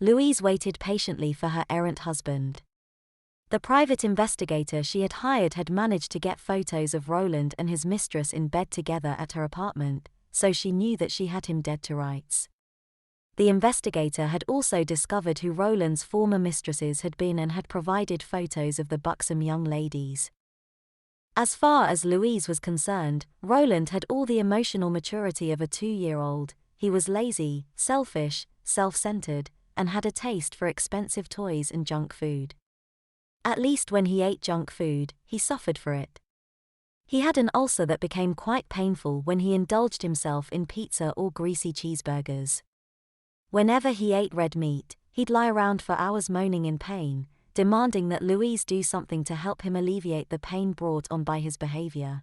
Louise waited patiently for her errant husband. The private investigator she had hired had managed to get photos of Roland and his mistress in bed together at her apartment, so she knew that she had him dead to rights. The investigator had also discovered who Roland's former mistresses had been and had provided photos of the buxom young ladies. As far as Louise was concerned, Roland had all the emotional maturity of a 2-year-old. He was lazy, selfish, self-centered, and had a taste for expensive toys and junk food. At least when he ate junk food, he suffered for it. He had an ulcer that became quite painful when he indulged himself in pizza or greasy cheeseburgers. Whenever he ate red meat, he'd lie around for hours moaning in pain, demanding that Louise do something to help him alleviate the pain brought on by his behavior.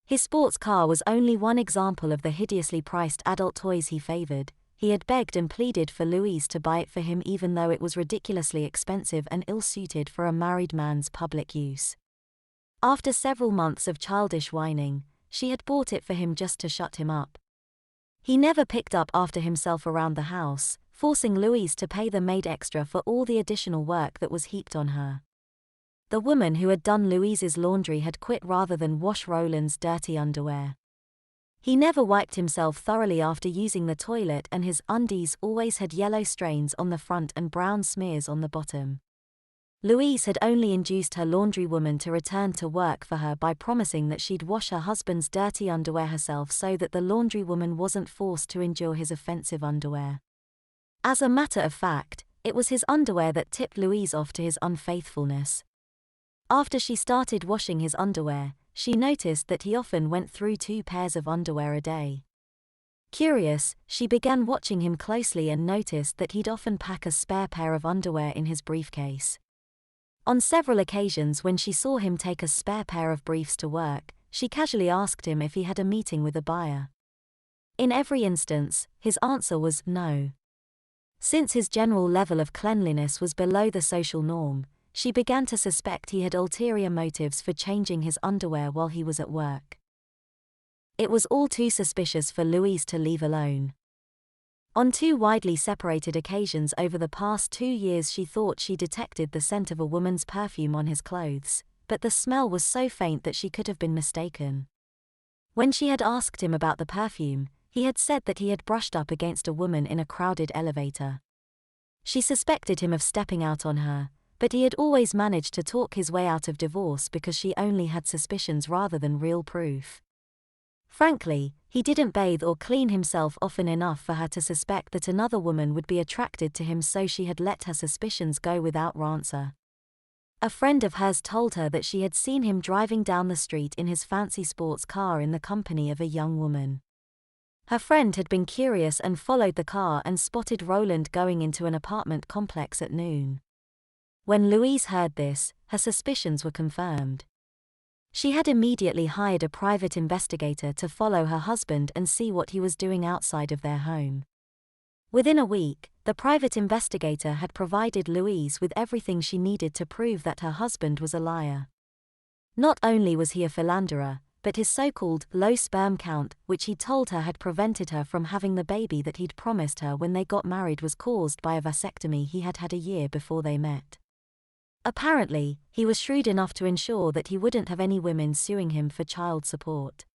His sports car was only one example of the hideously priced adult toys he favored. He had begged and pleaded for Louise to buy it for him even though it was ridiculously expensive and ill-suited for a married man's public use. After several months of childish whining, she had bought it for him just to shut him up. He never picked up after himself around the house, forcing Louise to pay the maid extra for all the additional work that was heaped on her. The woman who had done Louise's laundry had quit rather than wash Roland's dirty underwear. He never wiped himself thoroughly after using the toilet, and his undies always had yellow stains on the front and brown smears on the bottom. Louise had only induced her laundrywoman to return to work for her by promising that she'd wash her husband's dirty underwear herself so that the laundrywoman wasn't forced to endure his offensive underwear. As a matter of fact, it was his underwear that tipped Louise off to his unfaithfulness. After she started washing his underwear, she noticed that he often went through 2 pairs of underwear a day. Curious, she began watching him closely and noticed that he'd often pack a spare pair of underwear in his briefcase. On several occasions when she saw him take a spare pair of briefs to work, she casually asked him if he had a meeting with a buyer. In every instance, his answer was no. Since his general level of cleanliness was below the social norm, she began to suspect he had ulterior motives for changing his underwear while he was at work. It was all too suspicious for Louise to leave alone. On 2 widely separated occasions over the past 2 years she thought she detected the scent of a woman's perfume on his clothes, but the smell was so faint that she could have been mistaken. When she had asked him about the perfume, he had said that he had brushed up against a woman in a crowded elevator. She suspected him of stepping out on her, but he had always managed to talk his way out of divorce because she only had suspicions rather than real proof. Frankly, he didn't bathe or clean himself often enough for her to suspect that another woman would be attracted to him, so she had let her suspicions go without answer. A friend of hers told her that she had seen him driving down the street in his fancy sports car in the company of a young woman. Her friend had been curious and followed the car and spotted Roland going into an apartment complex at noon. When Louise heard this, her suspicions were confirmed. She had immediately hired a private investigator to follow her husband and see what he was doing outside of their home. Within a week, the private investigator had provided Louise with everything she needed to prove that her husband was a liar. Not only was he a philanderer, but his so-called low sperm count, which he told her had prevented her from having the baby that he'd promised her when they got married, was caused by a vasectomy he had had a year before they met. Apparently, he was shrewd enough to ensure that he wouldn't have any women suing him for child support.